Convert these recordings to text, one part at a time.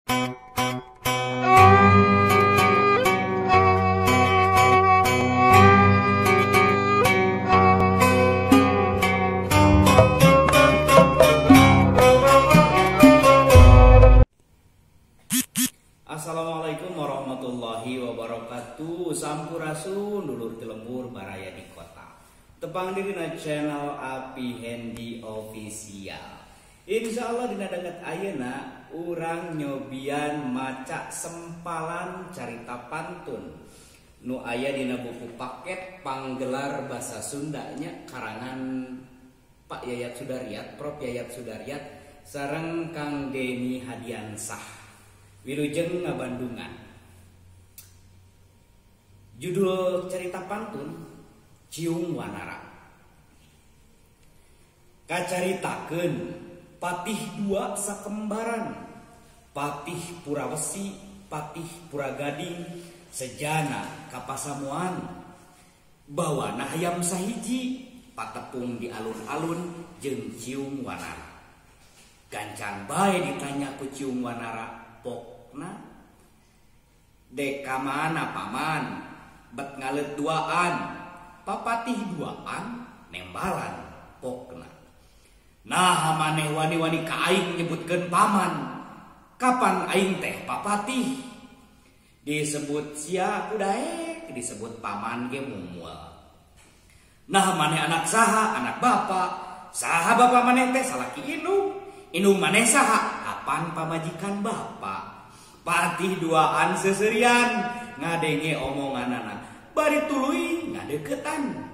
Assalamualaikum warahmatullahi wabarakatuh. Sampurasun dulur telembur baraya di kota. Tepang diri na channel Api Handy Official. Insyaallah dina danget ayeuna urang nyobian maca sempalan carita pantun nu aya dina buku paket panggelar basa Sundanya karangan Pak Yayat Sudaryat, Prof Yayat Sudaryat sareng Kang Deni Hadiansah. Wilujeng Ngabandungan. Judul cerita pantun Ciung Wanara. Kacaritakeun patih dua sakembaran, patih Purawesi, patih Puragading, sejana kapasamuan. Bawana hayam sahiji, patepung di alun-alun jeung Ciung Wanara. Gancang bae ditanya ku Ciung Wanara, pokna deka mana paman bet ngalet duaan papatih duaan nembalan pokna. Nah maneh wani-wani ka aing nyebutkeun paman, kapan aing teh papatih? Disebut sia kudaek, disebut paman ge mumual. Nah maneh anak saha? Anak bapak. Saha bapak maneh teh? Salaki indung. Indung maneh saha? Kapan pamajikan bapak? Patih duaan seserian ngadenge omonganana, bari tuluy ngadeukeutan.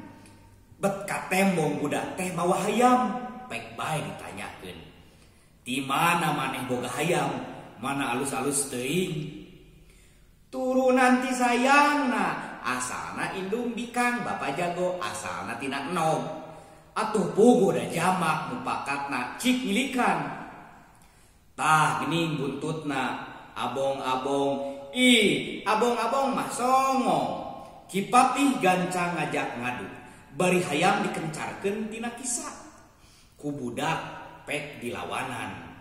Bet ka tembong budak teh mawa hayam, pek bae ditanyakeun. Di mana maneh boga hayam? Mana alus-alus teuing? Turunan ti sayangna, asalna indung bikang bapak jago, asalna tina enom. Atuh puguh da jamak mupakatna cik milikan. Tah geuning buntutna abong-abong, abong-abong mah songong. Kipatih gancang ngajak ngadu, bari hayam dikencarkeun tina kisah. Ku budak pek dilawanan,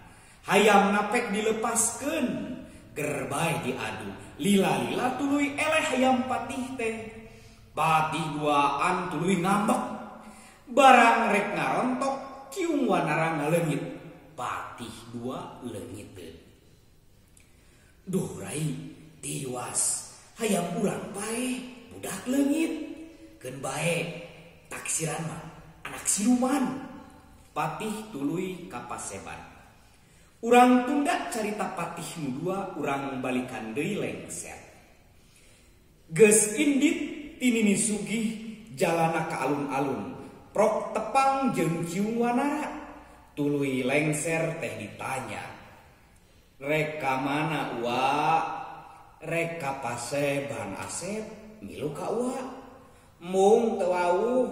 hayamna pek dilepaskeun, gerbay diadu. Lila-lila tuluy eleh hayam patih teh. Patih duaan tuluy ngambek, barang rek ngarontok Ciung Wanara ngaleungit. Patih dua leungiteun. Duh rai, tiwas hayam urang bae budak leungit. Keun bae taksiran mah anak siluman. Patih tuluy kapaseban. Urang tunda carita patih nu dua, urang balikan deui lengser. Geus indit tinini sugih jalana ka alun-alun, prok tepang jeung Ciung Wanara. Tuluy lengser teh ditanya, rek ka mana uwa? Rek ka Paseban Asep, milu ka uwa? Mung teu wawuh.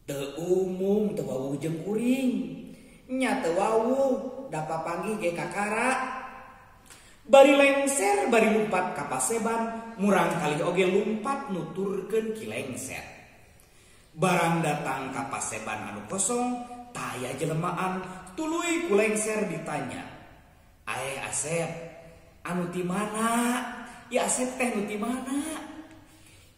Teu umum teu wawuh jeung kuring. Nya teu wawuh, da papanggih ge kakara. Bari lengser bari lumpat ka Paseban, murang kali oge lumpat nuturkeun ki lengser. Barang datang ka Paseban anu kosong, taya jelemaan tuluy ku lengser ditanya, "Ae Asep, anu ti mana? Ya Asep teh nu ti mana?"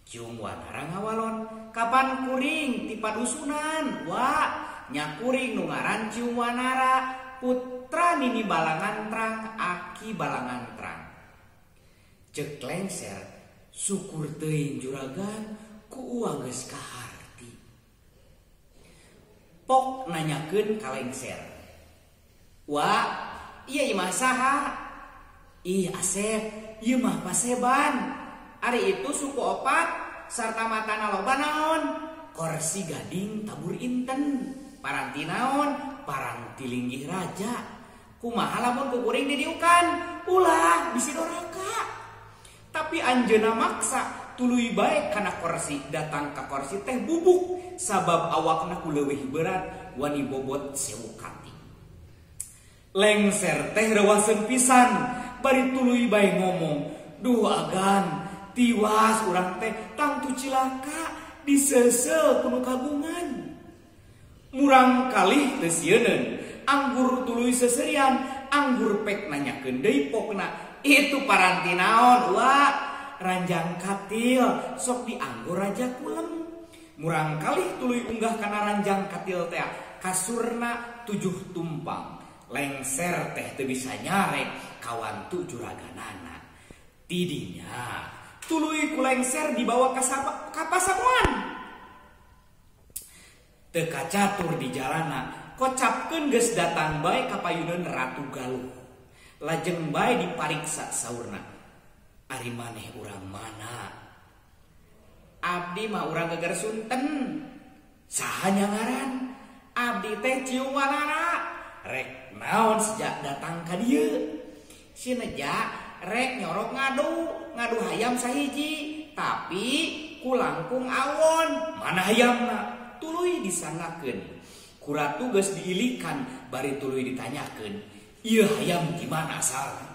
Ciung Wanara ngawalon, "Kapan kuring ti padusunan?" "Wah, nya kuring nu ngaran Ciung Wanara, putra nini balangan terang, aki balangan terang." Ceuk lengser, syukur teuing juragan ku uang geus kahar. Pok nanyakeun ka lengser, "Wah, ieu mah saha?" "Ih Asep, ieu mah Paseban. Ari itu suku opat sarta matana loba naon? Korsi gading tabur inten. Paranti naon? Paranti linggih raja. Kumaha lamun ku kuring didiukan? Ulah bisi doraka. Tapi anjeunna maksa tuluy bae kana korsi, datang ka korsi teh bubuk sabab awakna ku leuwih berat wani bobot 1000 kati. Lengser teh rewaseun pisan bari tuluy bae ngomong, "Duh agan, tiwas urang teh tangtu cilaka diseuseuh kudu kagungan." Murang kalih teu sieun anggur tuluy seserian anggur pek nanyakeun deui pokna, itu paranti naon wak? Ranjang katil sok dianggur aja kulem. Murang kalih tuluy unggah kana ranjang katil teh kasurna 7 tumpang. Lengser teh teu bisa nyarek kawantu juraganana. Tidinya tuluy ku lengser dibawa ka pasamuan. Teu kacatur di jalana, kocapkeun geus datang bae ka payuneun Ratu Galuh. Lajeng bae dipariksa saurna. Ari maneh urang mana? Abdi mah urang geger Sunten. Saha ngaran? Abdi teh Ciumanara. Rek naon sejak datang ka dieu? Sineja rek nyorok ngadu hayam sahiji, tapi ku langkung awon. Mana hayamna? Tuluy disanakeun. Ku ratu geus diilikan bari tuluy ditanyakeun, ieu hayam di mana asalna?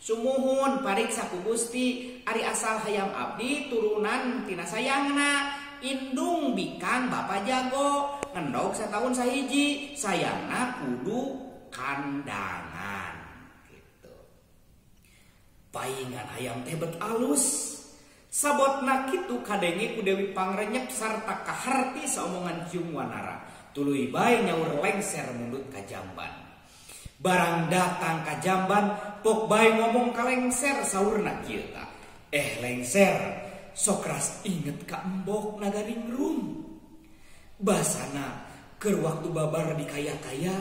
Sumuhun pariksa ku Gusti, ari asal hayam abdi turunan tina sayangna, indung bikang Bapak Jago, ngendog setahun sahiji, sayangna kudu kandangan gitu. Paingan hayam teh bet alus. Sabotna kitu kadenge ku Dewi Pangrenyep sarta kaharti saomongan Ciung Wanara. Tuluy bae nyaur lengser mundut ka jamban. Barang datang ka jamban, pok bae ngomong ka lengser saurna kieu tah. Lengser, sok ras inget ka embok Nagaringrum. Basana keur waktu babar di kaya-kaya,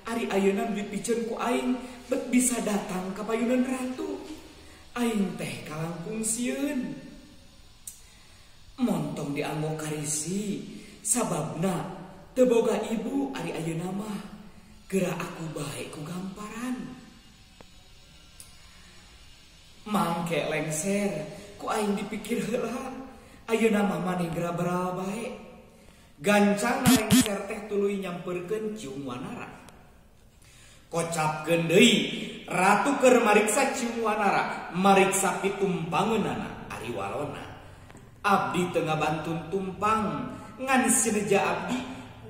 ari ayeuna dipikeun ku aing bet bisa datang ka payuneun ratu. Aing teh kalangkung sieun. Montong dianggo karisi, sababna teu boga ibu ari ayeuna mah. Geura aku bae ku gamparan. Mangke lengser, ku aing dipikir heula, ayeuna mah maneh geura beral bae. Gancang lengser teh tuluy nyampeurkeun Ciung Wanara. Kocapkeun deui, ratu keur mariksa Ciung Wanara, mariksa pitumpangeunana ari walona. Abdi teu ngabantun tumpang, ngan sineja abdi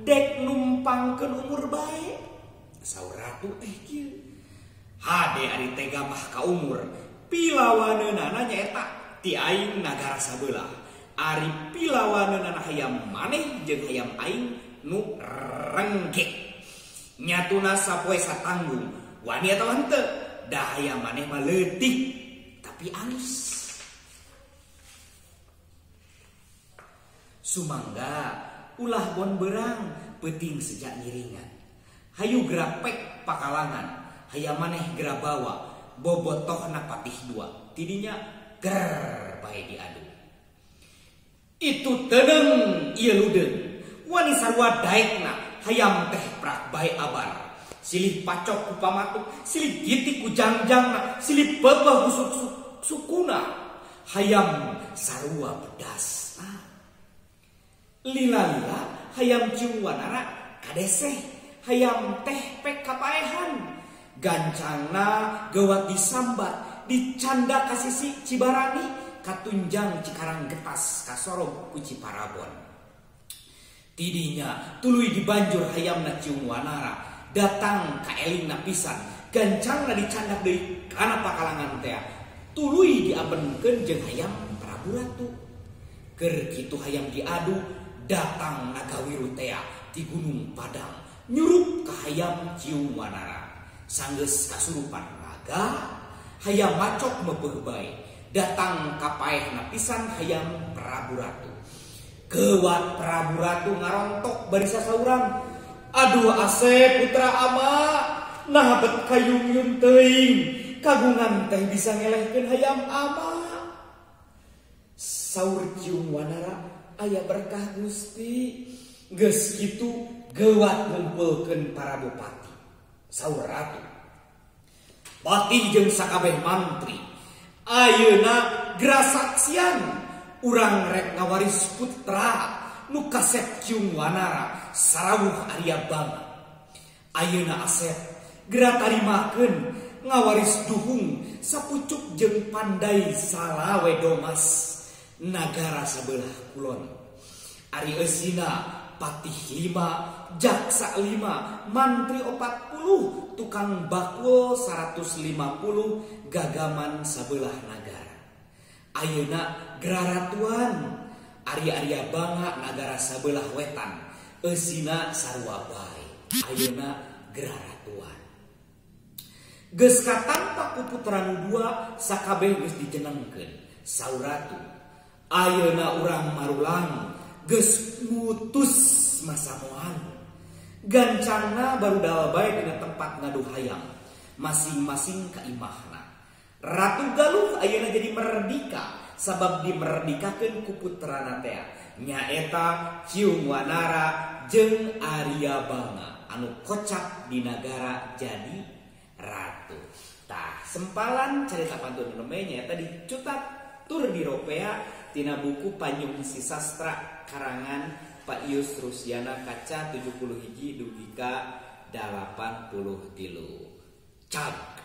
dek numpangkeun umur bae. Saur ratu teh kieu. Hade ari tega mah ka umur, pilawaneunana nyaeta ti aing nagara sabelah. Ari pilawaneunana hayam maneh jeung hayam aing nu renggek. Nyatuna sapoe satanggung, wani atawa henteu, da hayam maneh mah leutik tapi alus. Sumangga ulah bon berang peuting sejak ngiringan. Hayu gerak pek pakalangan, hayam maneh gerak bawa bobotohna patih 2. Tidinya ger bae diadu. Itu teneung ieu ludeung. Wani sarua daekna hayam teh prak bae abar. Silih pacok ku pamatuk, silih gitik ku jangjangna, silih bebeh ku sukuna. Hayam sarua pedas. Lila-lila hayam Ciung Wanara kadeseh, hayam teh pek kapaehan. Gancangna gawat disambat, dicanda kasisi Cibarani, katunjang Cikarang Getas, kasorog ku Ciparabon. Tidinya tuluy dibanjur hayamna Ciung Wanara, datang ka elingna pisan, gancangna dicandak deui kana pakalangan teh. Tuluy diabenkeun jeung hayam Prabu Ratu. Keur kitu hayam diadu, datang Nagawiru teh di Gunung Padang, nyurup ka hayam Ciung Wanara. Sanggeus kasurupan naga, hayam macok meupeug bae, datang ka paehna pisan hayam Prabu Ratu. Kewat Prabu Ratu ngarontok bari sasaurang, aduh ase putra ama, nah bet kayung-yung teuing, kagungan teh bisa ngelehkeun hayam ama. Saur Ciung Wanara, aya berkah Gusti. Geus kitu geuwat ngumpulkeun para bupati. Saur ratu, patih jeung sakabeh mantri, ayeuna geura saksian urang rek ngawaris putra nu kasep Ciung Wanara sarawuh Arya Bangga. Ayeuna Asep geura tarimakeun ngawaris duhung sapucuk jeung pandai salawe domas nagara sabelah kulon. Ari eusina patih 5, jaksa 5, mantri 40, tukang bakul 150 gagaman sabelah nagara. Ayeuna geraratuan Ari-Aria Bangga nagara sabelah wetan eusina sarua bae. Ayeuna geraratuan. Geus katampak ku putra nu dua sakabeh geus dijenengkeun. Sauratu ayeuna urang marulang geus ngutus masamoan. Gancangna barudal bae dina tempat ngadu hayam masing-masing ka imahna. Ratu Galuh ayeuna jadi merdeka sabab dimerdekakeun ku putrana teh nyaeta Ciung Wanara jeung Aria Bangga anu kocap di nagara jadi ratu. Tah sempalan carita pantun lemeh nyaeta dicutat tur di ropea tina buku Panyungsi Sastra karangan Pak Ius Rusiana kaca 71 dugi ka 83. Cab